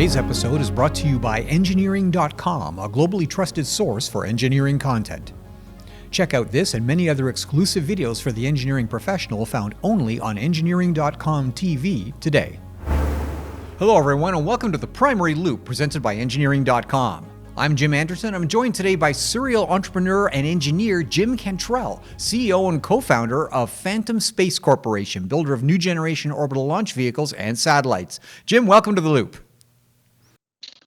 Today's episode is brought to you by engineering.com, a globally trusted source for engineering content. Check out this and many other exclusive videos for the engineering professional found only on engineering.com TV today. Hello everyone and welcome to the Primary Loop presented by engineering.com. I'm Jim Anderton. I'm joined today by serial entrepreneur and engineer Jim Cantrell, CEO and co-founder of Phantom Space Corporation, builder of new generation orbital launch vehicles and satellites. Jim, welcome to the Loop.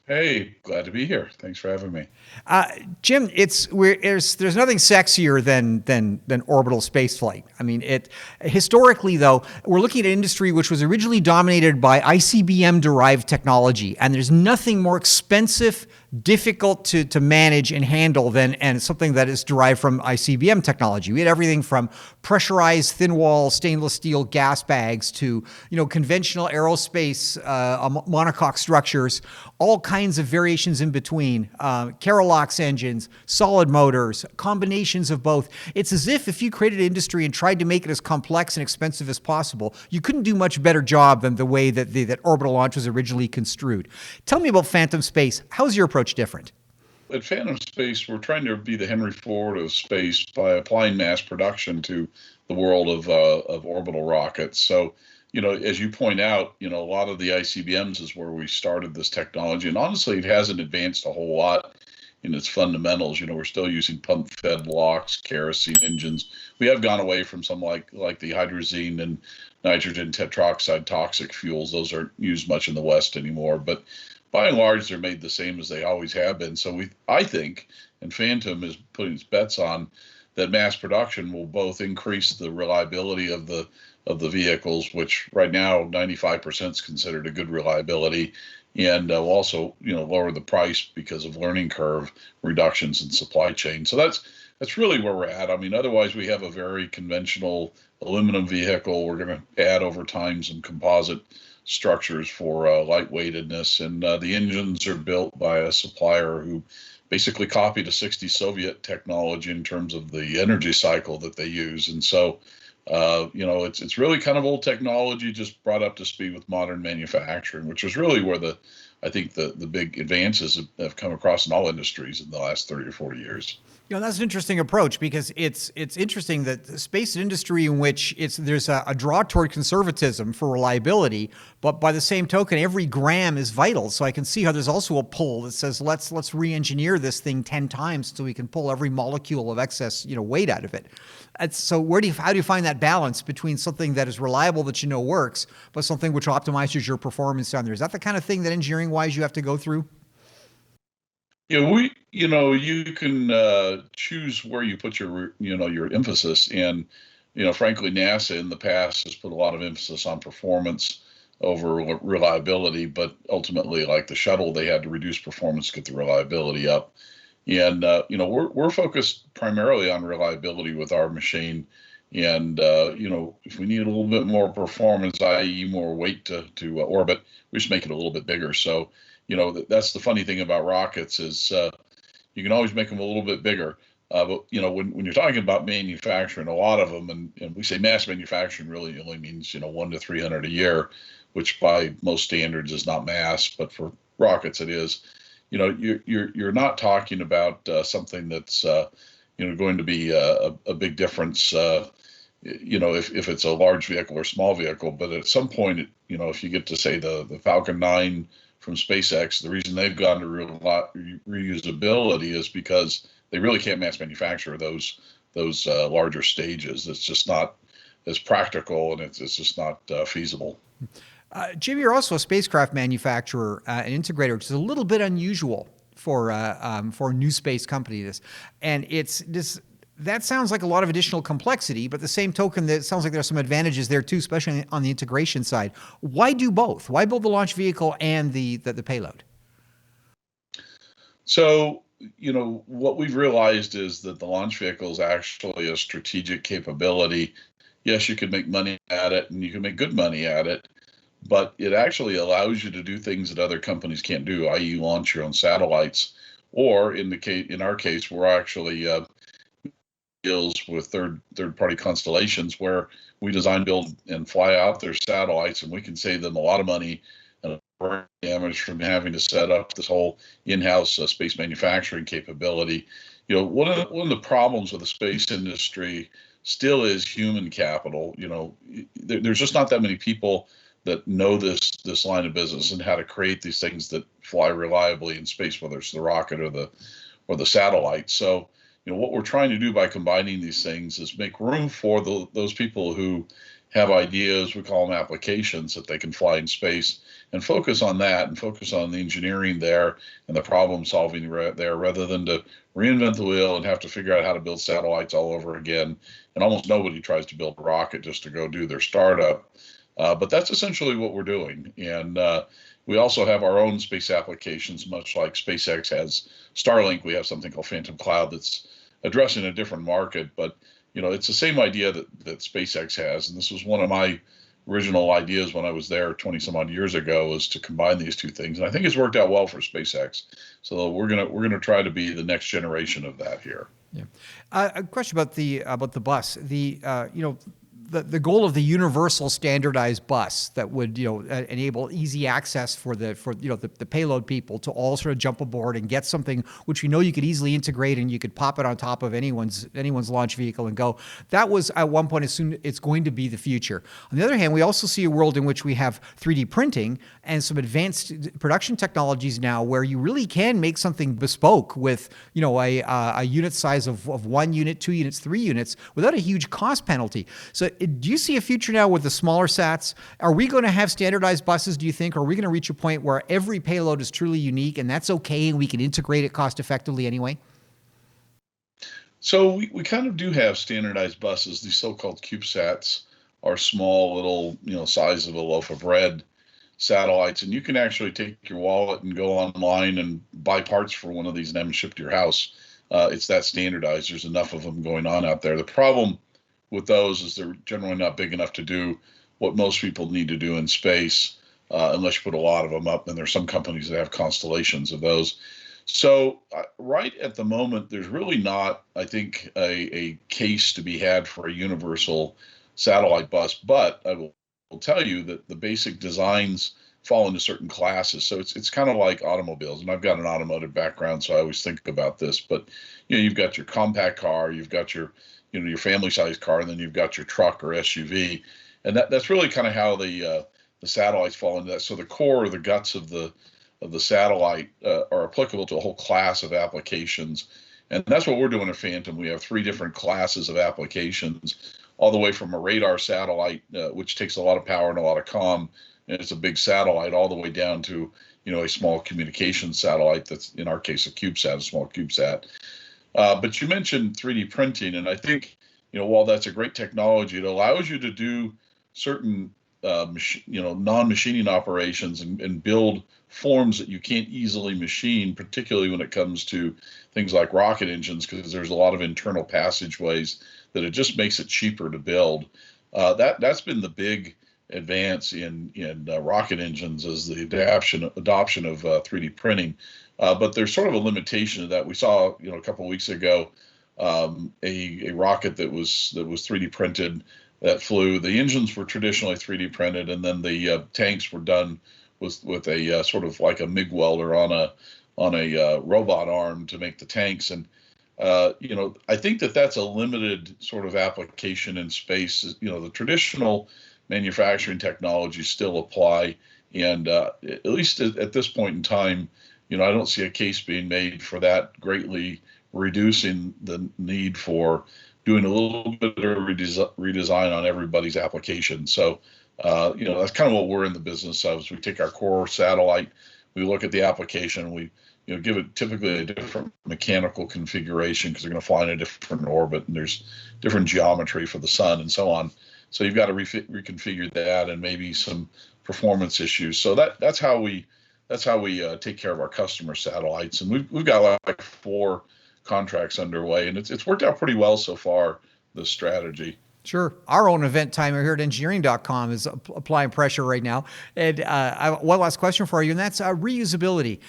Hey, glad to be here. Thanks for having me. Jim, there's nothing sexier than orbital spaceflight. I mean, historically though, we're looking at an industry which was originally dominated by ICBM derived technology, and there's nothing more expensive, difficult to manage and handle and something that is derived from ICBM technology. We had everything from pressurized thin wall stainless steel gas bags to conventional aerospace monocoque structures, all kinds of variations in between, Carolox engines, solid motors, combinations of both. It's as if you created an industry and tried to make it as complex and expensive as possible, you couldn't do much better job than the way that orbital launch was originally construed. Tell me about Phantom Space. How's your approach different? At Phantom Space, we're trying to be the Henry Ford of space by applying mass production to the world of orbital rockets. So, as you point out, a lot of the ICBMs is where we started this technology, and honestly, it hasn't advanced a whole lot in its fundamentals. We're still using pump-fed blocks, kerosene engines. We have gone away from some like the hydrazine and nitrogen tetroxide toxic fuels. Those aren't used much in the West anymore, but by and large, they're made the same as they always have been. So I think, and Phantom is putting its bets on, that mass production will both increase the reliability of the vehicles, which right now 95% is considered a good reliability, and will also lower the price because of learning curve reductions in supply chain. So that's really where we're at. I mean, otherwise we have a very conventional aluminum vehicle. We're going to add over time some composite structures for lightweightedness, and the engines are built by a supplier who basically copied a 60s Soviet technology in terms of the energy cycle that they use. And so it's really kind of old technology just brought up to speed with modern manufacturing, which is really where I think the big advances have come across in all industries in the last 30 or 40 years. That's an interesting approach, because it's interesting that the space industry in which there's a draw toward conservatism for reliability, but by the same token, every gram is vital. So I can see how there's also a pull that says let's re-engineer this thing 10 times so we can pull every molecule of excess weight out of it. So how do you find that balance between something that is reliable that works, but something which optimizes your performance down there? Is that the kind of thing that engineering-wise you have to go through? You can choose where you put your emphasis, and frankly, NASA in the past has put a lot of emphasis on performance over reliability, but ultimately, like the shuttle, they had to reduce performance to get the reliability up. And we're focused primarily on reliability with our machine, and if we need a little bit more performance, i.e., more weight to orbit, we just make it a little bit bigger. So that's the funny thing about rockets is you can always make them a little bit bigger. But when you're talking about manufacturing, a lot of them, and we say mass manufacturing really only means 1 to 300 a year, which by most standards is not mass, but for rockets it is. You're not talking about something that's going to be a big difference. If it's a large vehicle or small vehicle, but at some point, if you get to say the Falcon 9 from SpaceX, the reason they've gone to reusability is because they really can't mass manufacture those larger stages. It's just not as practical, and it's just not feasible. Jim, you're also a spacecraft manufacturer and integrator, which is a little bit unusual for a new space company. That sounds like a lot of additional complexity, but at the same token, it sounds like there's some advantages there too, especially on the integration side. Why do both? Why build the launch vehicle and the payload? So, what we've realized is that the launch vehicle is actually a strategic capability. Yes, you can make money at it, and you can make good money at it, but it actually allows you to do things that other companies can't do, i.e., launch your own satellites, or in our case, we're actually deals with third-party constellations where we design, build, and fly out their satellites, and we can save them a lot of money and brain damage from having to set up this whole in-house space manufacturing capability. One of the problems with the space industry still is human capital. There's just not that many people that know this line of business and how to create these things that fly reliably in space, whether it's the rocket or the satellite. So, what we're trying to do by combining these things is make room for those people who have ideas, we call them applications, that they can fly in space, and focus on that and focus on the engineering there and the problem solving there, rather than to reinvent the wheel and have to figure out how to build satellites all over again. And almost nobody tries to build a rocket just to go do their startup. But that's essentially what we're doing. And we also have our own space applications, much like SpaceX has Starlink. We have something called Phantom Cloud that's addressing a different market, but it's the same idea that SpaceX has. And this was one of my original ideas when I was there 20 some odd years ago, was to combine these two things. And I think it's worked out well for SpaceX. So we're gonna try to be the next generation of that here. Yeah. A question about the bus. The goal of the universal standardized bus that would enable easy access for the payload people to all sort of jump aboard and get something which you could easily integrate, and you could pop it on top of anyone's launch vehicle and go. That was at one point assumed it's going to be the future. On the other hand, we also see a world in which we have 3D printing and some advanced production technologies now where you really can make something bespoke with a unit size of 1 unit, 2 units, 3 units without a huge cost penalty. So do you see a future now with the smaller sats? Are we going to have standardized buses, do you think? Or are we going to reach a point where every payload is truly unique and that's okay and we can integrate it cost effectively anyway? So we kind of do have standardized buses. These so-called CubeSats are small, little, size of a loaf of bread satellites. And you can actually take your wallet and go online and buy parts for one of these and have them shipped to your house. It's that standardized. There's enough of them going on out there. The problem with those is they're generally not big enough to do what most people need to do in space, unless you put a lot of them up. And there's some companies that have constellations of those. So right at the moment, there's really not, I think, a case to be had for a universal satellite bus. But I will tell you that the basic designs fall into certain classes. So it's kind of like automobiles. And I've got an automotive background, so I always think about this. But you've got your compact car, you've got your family-sized car, and then you've got your truck or SUV, and that's really kind of how the satellites fall into that. So the core or the guts of the satellite are applicable to a whole class of applications, and that's what we're doing at Phantom. We have 3 different classes of applications, all the way from a radar satellite, which takes a lot of power and a lot of comm, and it's a big satellite, all the way down to a small communication satellite that's, in our case, a CubeSat, a small CubeSat. But you mentioned 3D printing, and I think, while that's a great technology, it allows you to do certain, non-machining operations and build forms that you can't easily machine, particularly when it comes to things like rocket engines, because there's a lot of internal passageways that it just makes it cheaper to build. That's been the big advance in rocket engines, is the adoption of 3D printing. But there's sort of a limitation to that. We saw, a couple of weeks ago, a rocket that was 3D printed that flew. The engines were traditionally 3D printed, and then the tanks were done with a sort of like a MIG welder on a robot arm to make the tanks. And I think that's a limited sort of application in space. The traditional manufacturing technologies still apply, and at least at this point in time, I don't see a case being made for that greatly reducing the need for doing a little bit of redesign on everybody's application. So, that's kind of what we're in the business of. Is we take our core satellite, we look at the application, we give it typically a different mechanical configuration because they're going to fly in a different orbit, and there's different geometry for the sun and so on. So you've got to reconfigure that, and maybe some performance issues. So that's how we take care of our customer satellites, and we've got like 4 contracts underway, and it's worked out pretty well so far, this strategy. Sure. Our own event timer here at engineering.com is applying pressure right now. And one last question for you, and that's reusability.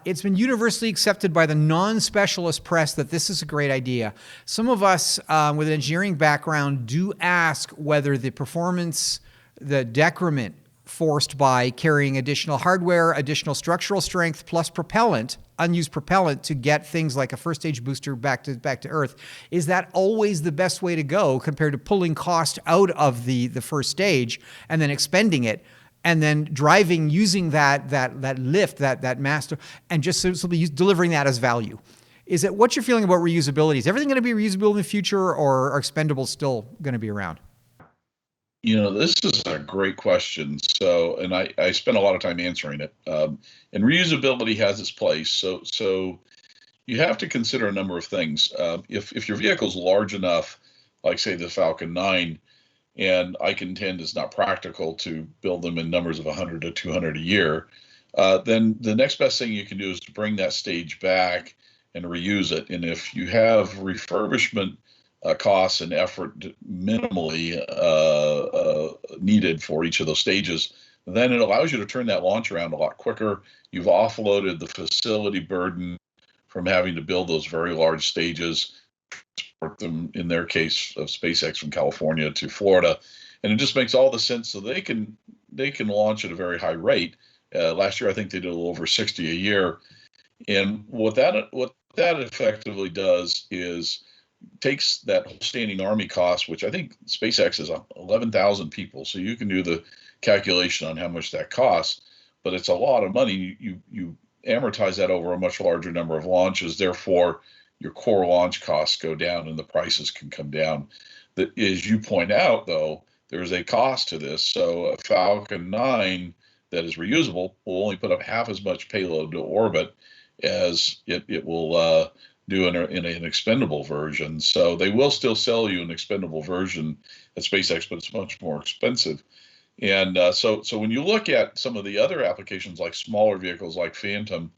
It's been universally accepted by the non-specialist press that this is a great idea. Some of us with an engineering background do ask whether the performance, the decrement forced by carrying additional hardware, additional structural strength, plus propellant, unused propellant to get things like a first stage booster back to Earth. Is that always the best way to go compared to pulling cost out of the first stage and then expending it and then driving using that lift, that mass, and just simply delivering that as value? Is it what's your feeling about reusability? Is everything going to be reusable in the future, or are expendables still going to be around? This is a great question. So, and I spent a lot of time answering it. And reusability has its place. So you have to consider a number of things. If your vehicle is large enough, like say the Falcon 9, and I contend it's not practical to build them in numbers of 100 to 200 a year, then the next best thing you can do is to bring that stage back and reuse it. And if you have refurbishment costs and effort minimally needed for each of those stages, then it allows you to turn that launch around a lot quicker. You've offloaded the facility burden from having to build those very large stages, transport them, in their case of SpaceX, from California to Florida. And it just makes all the sense, so they can launch at a very high rate. Last year, I think they did a little over 60 a year. And what that effectively does is takes that whole standing army cost, which I think SpaceX is 11,000 people. So you can do the calculation on how much that costs, but it's a lot of money. You amortize that over a much larger number of launches. Therefore, your core launch costs go down and the prices can come down. As you point out, though, there's a cost to this. So a Falcon 9 that is reusable will only put up half as much payload to orbit as it will do in an expendable version. So they will still sell you an expendable version at SpaceX, but it's much more expensive. And so when you look at some of the other applications like smaller vehicles like Phantom,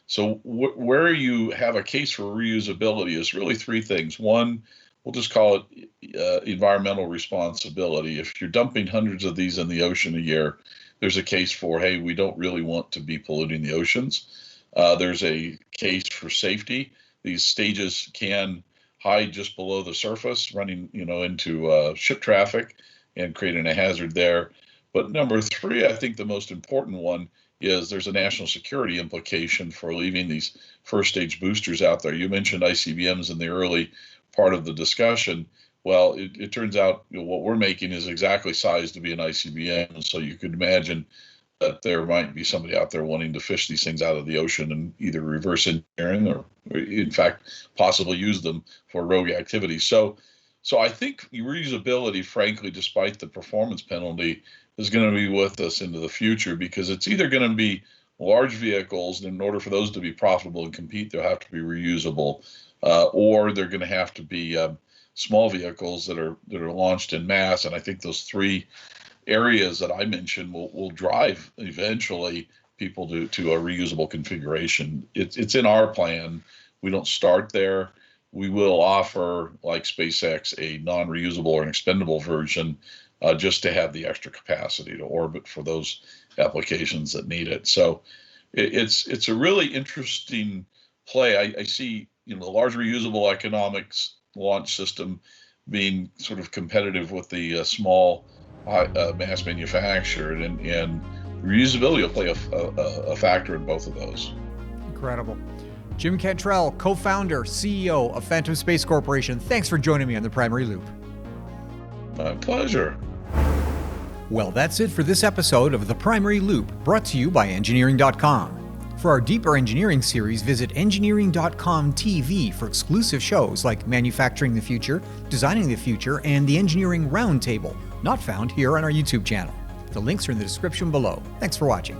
so where you have a case for reusability is really three things. One, we'll just call it environmental responsibility. If you're dumping hundreds of these in the ocean a year, there's a case for, hey, we don't really want to be polluting the oceans. There's a case for safety. These stages can hide just below the surface, running into ship traffic and creating a hazard there. But number three, I think the most important one, is there's a national security implication for leaving these first stage boosters out there. You mentioned ICBMs in the early part of the discussion. Well, it turns out what we're making is exactly sized to be an ICBM. So you could imagine that there might be somebody out there wanting to fish these things out of the ocean and either reverse engineering or in fact, possibly use them for rogue activity. So I think reusability, frankly, despite the performance penalty, is going to be with us into the future, because it's either going to be large vehicles, and in order for those to be profitable and compete, they'll have to be reusable, or they're going to have to be small vehicles that are launched in mass. And I think those three areas that I mentioned will drive eventually people to a reusable configuration. It's in our plan. We don't start there. We will offer, like SpaceX, a non-reusable or an expendable version, just to have the extra capacity to orbit for those applications that need it. So it's a really interesting play. I see the large reusable economics launch system being sort of competitive with the small mass manufactured, and reusability will play a factor in both of those. Incredible. Jim Cantrell, co-founder, CEO of Phantom Space Corporation. Thanks for joining me on The Primary Loop. My pleasure. Well, that's it for this episode of The Primary Loop, brought to you by engineering.com. For our deeper engineering series, visit engineering.com TV for exclusive shows like Manufacturing the Future, Designing the Future, and the Engineering Roundtable, not found here on our YouTube channel. The links are in the description below. Thanks for watching.